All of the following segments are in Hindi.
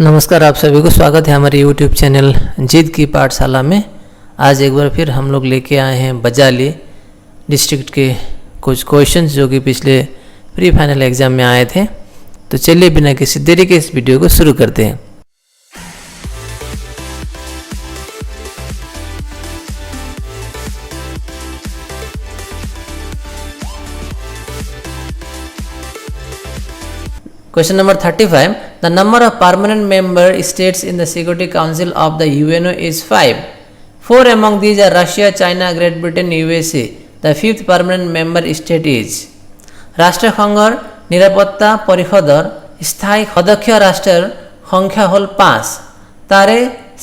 नमस्कार, आप सभी को स्वागत है हमारे YouTube चैनल जीत की पाठशाला में। आज एक बार फिर हम लोग लेके आए हैं बजाली डिस्ट्रिक्ट के कुछ क्वेश्चंस जो कि पिछले प्री फाइनल एग्ज़ाम में आए थे। तो चलिए बिना किसी देरी के इस वीडियो को शुरू करते हैं। Question number 35. The number of permanent member states in the Security Council of the UNO is 5. 4 among these are Russia, China, Great Britain, USA. The fifth permanent member state is রাষ্ট্রসংঘৰ নিৰাপত্তা পৰিষদৰ স্থায়ী সদস্য ৰাষ্ট্ৰৰ সংখ্যা হ'ল 5। তাৰে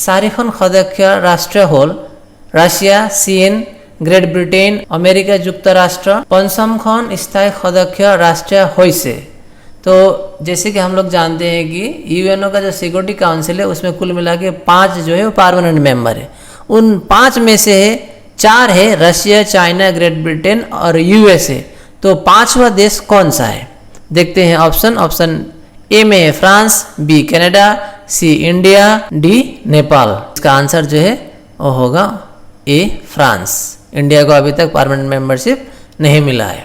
4খন সদস্য ৰাষ্ট্ৰ হ'ল ৰাছিয়া, চীন, গ্ৰেট ব্ৰিটেইন, আমেৰিকা যুক্তৰাষ্ট্ৰ। পঞ্চমখন স্থায়ী সদস্য ৰাষ্ট্ৰ হৈছে। तो जैसे कि हम लोग जानते हैं कि यूएनओ का जो सिक्योरिटी काउंसिल है उसमें कुल मिला के 5 जो है वो परमानेंट मेंबर है। उन 5 में से 4 है रशिया, चाइना, ग्रेट ब्रिटेन और यूएसए। तो 5वां देश कौन सा है देखते हैं। ऑप्शन ए में है फ्रांस, बी कनाडा, सी इंडिया, डी नेपाल। इसका आंसर जो है वो होगा ए फ्रांस। इंडिया को अभी तक परमानेंट मेंबरशिप नहीं मिला है,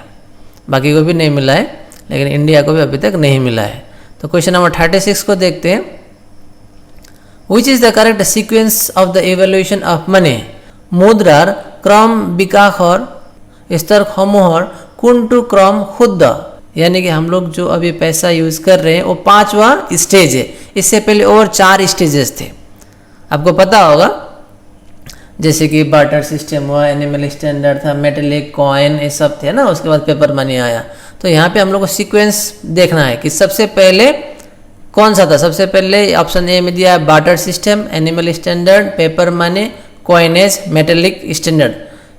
बाकी को भी नहीं मिला है, लेकिन इंडिया को भी अभी तक नहीं मिला है। तो क्वेश्चन नंबर 36 को देखते हैं। Which is the correct sequence of the evaluation of money? मुद्रार क्रम विकासर स्तर समूहर कुंटू क्रम खुद, यानी कि हम लोग जो अभी पैसा यूज कर रहे हैं वो 5वां स्टेज है। इससे पहले और 4 स्टेजेस थे, आपको पता होगा, जैसे कि बार्टर सिस्टम हुआ, एनिमल स्टैंडर्ड था, मेटेलिक, कॉइन, ये सब थे ना। उसके बाद पेपर मनी आया। तो यहाँ पे हम लोग को सीक्वेंस देखना है कि सबसे पहले कौन सा था। सबसे पहले ऑप्शन ए में दिया है barter system, animal standard, paper money, coinage, metallic standard.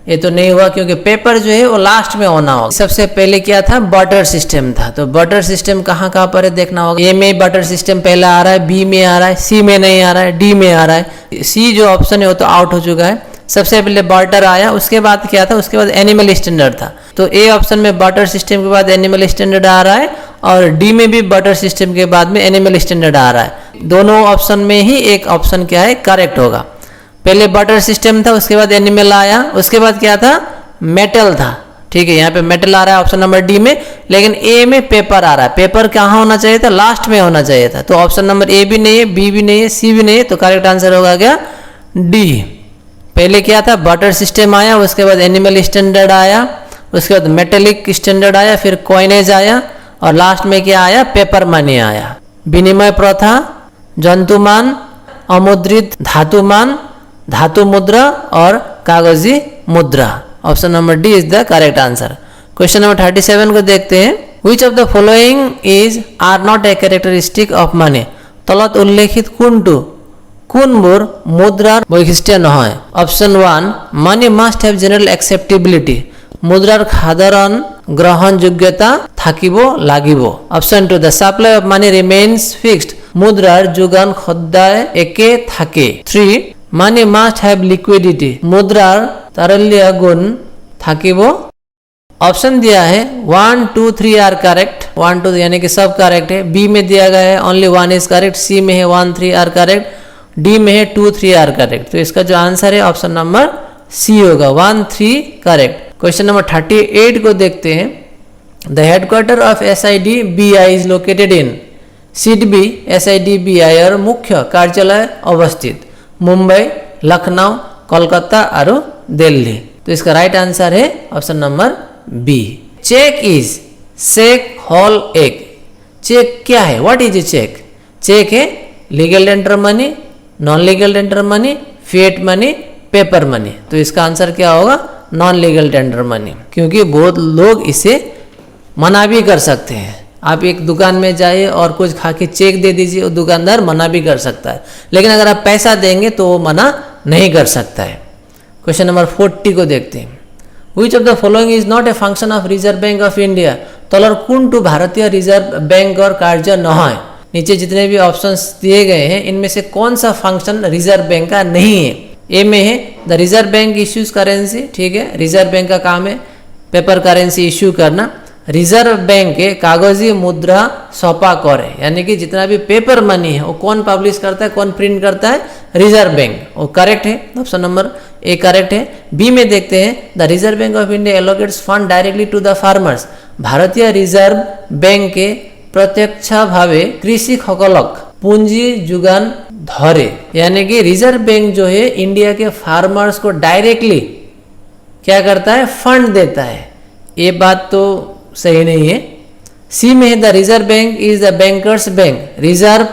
ये तो नहीं हुआ क्योंकि पेपर जो है वो लास्ट में होना होगा। सबसे पहले क्या था? बार्टर सिस्टम था। तो बार्टर सिस्टम कहाँ कहाँ पर है देखना होगा। ए में बार्टर सिस्टम पहला आ रहा है, बी में आ रहा है, सी में नहीं आ रहा है, डी में आ रहा है। सी जो ऑप्शन है वो तो आउट हो चुका है। सबसे पहले बार्टर आया, उसके बाद क्या था? उसके बाद एनिमल स्टैंडर्ड था। तो ए ऑप्शन में बार्टर सिस्टम के बाद एनिमल स्टैंडर्ड आ रहा है और डी में भी बार्टर सिस्टम के बाद में एनिमल स्टैंडर्ड आ रहा है। दोनों ऑप्शन में ही एक ऑप्शन क्या है? करेक्ट होगा। पहले बार्टर सिस्टम था, उसके बाद एनिमल आया, उसके बाद क्या था? मेटल था। ठीक है, यहाँ पे मेटल आ रहा है ऑप्शन नंबर डी में, लेकिन ए में पेपर आ रहा है। पेपर कहाँ होना चाहिए था? लास्ट में होना चाहिए था। तो ऑप्शन नंबर ए भी नहीं है, बी भी नहीं है, सी भी नहीं है। तो करेक्ट आंसर होगा क्या? डी। पहले क्या था? बार्टर सिस्टम आया, उसके बाद एनिमल स्टैंडर्ड आया, उसके बाद मेटेलिक स्टैंडर्ड आया, फिर कॉइनेज आया और लास्ट में क्या आया? पेपर मनी आया। विनिमय प्रथा, जंतुमान, अमुद्रित धातुमान, धातु मुद्रा और कागजी मुद्रा। Option number D is the correct answer. Question number 37 को देखते हैं। Which of the following is are not a characteristic of money? तলত उल्लेखित कोनटू কোনবোৰ মুদ্ৰাৰ বৈশিষ্ট্য নহয়? Option 1 money must have general acceptability, মুদ্ৰাৰ সাধাৰণ গ্ৰহণযোগ্যতা থাকিব লাগিব। Option 2 the supply of money remains fixed, মুদ্ৰাৰ যোগান সদায় একে থাকে। 3 মানি মাষ্ট হেভ লিকুইডিটি, মুদ্ৰাৰ তাৰল্য গুণ থাকিব। ऑप्शन दिया है 1, 2, 3 आर करेक्ट। 1, 2 यानी कि सब करेक्ट है। बी में दिया गया है ओनली 1 इज करेक्ट। सी में है 1, 3 आर करेक्ट। डी में है 2, 3 आर करेक्ट। तो इसका जो आंसर है ऑप्शन नंबर सी होगा, 1, 3 करेक्ट। क्वेश्चन नंबर 38 को देखते हैं। The headquarter of SIDBI is located in SIDBI. SIDBI और मुख्य कार्यालय अवस्थित मुंबई, लखनऊ, कोलकाता और दिल्ली। तो इसका राइट आंसर है option number B. Cheque is सेक हॉल एग। चेक क्या है? What is a cheque? Cheque है legal tender money, non legal tender money, fiat money, paper money. तो इसका आंसर क्या होगा? नॉन लीगल टेंडर मनी, क्योंकि बहुत लोग इसे मना भी कर सकते हैं। आप एक दुकान में जाइए और कुछ खा के चेक दे दीजिए, वो दुकानदार मना भी कर सकता है, लेकिन अगर आप पैसा देंगे तो वो मना नहीं कर सकता है। क्वेश्चन नंबर 40 को देखते हैं। Which of the following is not a function of reserve bank of India? तलर कोनटू भारतीय रिजर्व बैंक और कार्य নহয়? नीचे जितने भी ऑप्शंस दिए गए हैं इनमें से कौन सा फंक्शन रिजर्व बैंक का नहीं है? ए में है the reserve bank issues currency. ठीक है, रिजर्व बैंक का काम है पेपर करेंसी इश्यू करना। रिजर्व बैंक के कागजी मुद्रा छपा करे, यानी कि जितना भी पेपर मनी है वो कौन पब्लिश करता है, कौन प्रिंट करता है, रिजर्व बैंक। वो करेक्ट है, ऑप्शन नंबर ए करेक्ट है। बी में देखते हैं the reserve bank of India allocates fund directly to the farmers. भारतीय रिजर्व बैंक के प्रत्यक्ष भावे कृषि सकलक पूंजी जुगान धरे, यानी कि रिजर्व बैंक जो है इंडिया के फार्मर्स को डायरेक्टली क्या करता है, फंड देता है। ये बात तो सही नहीं है। सी में है the reserve bank is the banker's bank. Reserve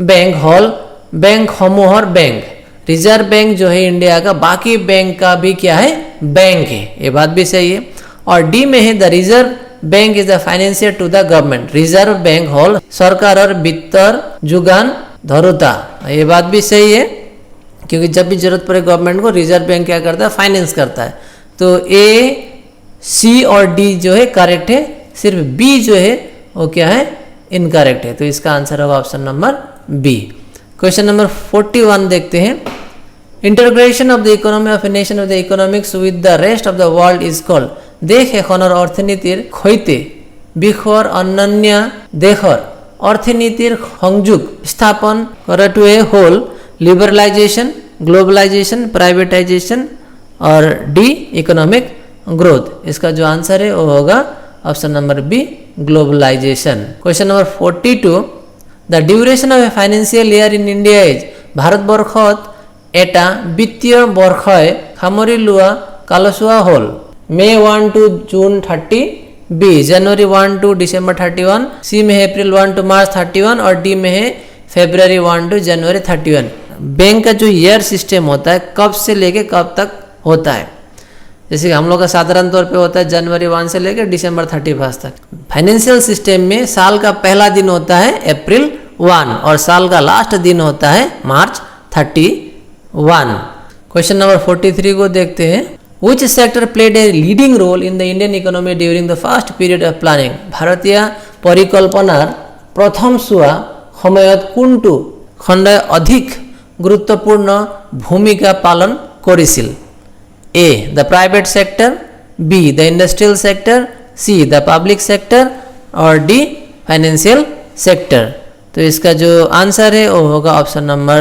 bank होल बैंक समूहर बैंक। रिजर्व बैंक जो है इंडिया का बाकी बैंक का भी क्या है, बैंक है। ये बात भी सही है। और डी में है the reserve bank is the financier to the government. Reserve bank होल सरकार और वित्तर जुगान धरुता। ये बात भी सही है, क्योंकि जब भी जरूरत पड़े गवर्नमेंट को रिजर्व बैंक क्या करता है, फाइनेंस करता है। तो ए, सी और डी जो है करेक्ट है, सिर्फ बी जो है वो क्या है, इनकरेक्ट है। तो इसका आंसर होगा option number B. Question number 41 देखते हैं। Integration of the economy of a nation of the economics with the rest of the world is called. देश एखনৰ অৰ্থনীতিৰ সৈতে বিশ্বর অন্যান্য দেশৰ অৰ্থনীতিৰ সংযোগ স্থাপন কৰাটোৱে হ'ল লিবাৰেলাইজেशन, ग्लोबलाइजेशन, प्राइवेटाइजेशन और डी इकोनॉमिक ग्रोथ। इसका जो आंसर है वो होगा option number B, globalisation. Question number 42 the duration of a financial year in India is. भारतवर्षत এটা वित्तीय बर्षय সামৰি লোৱা কালচোৱা হ'ল May 1 to June 30, B January 1 to December 31, C में है अप्रैल 1 to मार्च 31 और डी में है फरवरी 1 to जनवरी 31। बैंक का जो ईयर सिस्टम होता है कब से लेके कब तक होता है, जैसे कि हम लोग का साधारण तौर पे होता है जनवरी 1 से लेकर दिसंबर 31 तक। फाइनेंशियल सिस्टम में साल का पहला दिन होता है अप्रैल 1 और साल का लास्ट दिन होता है मार्च 31। क्वेश्चन नंबर 43 को देखते हैं। Which sector played a leading role in the Indian economy during the first period of planning? भारतीय परिकल्पनार प्रथम चुआ সময়ত কোনটো খণ্ডই অধিক গুৰুত্বপূৰ্ণ ভূমিকা পালন কৰিছিল? A the private sector, B the industrial sector, C the public sector और D financial sector। तो इसका जो आंसर है वो होगा option number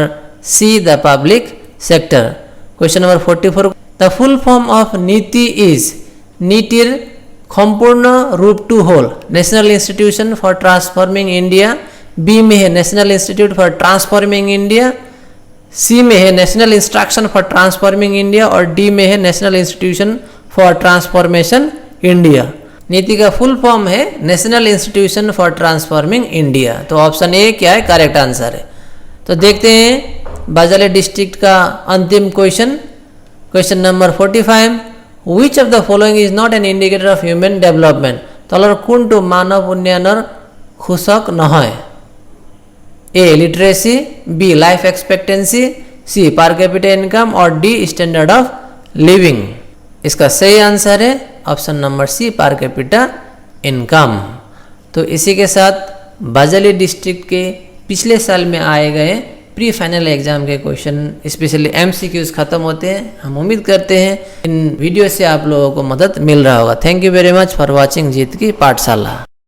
C the public sector। Question number 44 The full form of NITI is। नीतिर संपूर्ण रूप टू होल national institution for transforming India. B में है national institute for transforming India, C में है national instruction for transforming India और डी में है national institution for transformation India. NITI का फुल फॉर्म है national institution for transforming India. तो ऑप्शन ए क्या है, करेक्ट आंसर है। तो देखते हैं बाजाले डिस्ट्रिक्ट का अंतिम question. Question number 45 which of the following is not an indicator of human development. तलर कोनटो मानव उन्नयनर सूचक নহয়? A literacy, B life expectancy, C per capita income और डी स्टैंडर्ड ऑफ लिविंग। इसका सही आंसर है option number C, per capita income. तो इसी के साथ बाजाली डिस्ट्रिक्ट के पिछले साल में आए गए प्री फाइनल एग्जाम के क्वेश्चन स्पेशली MCQs खत्म होते हैं। हम उम्मीद करते हैं इन वीडियो से आप लोगों को मदद मिल रहा होगा। Thank you very much for watching जीत की पाठशाला।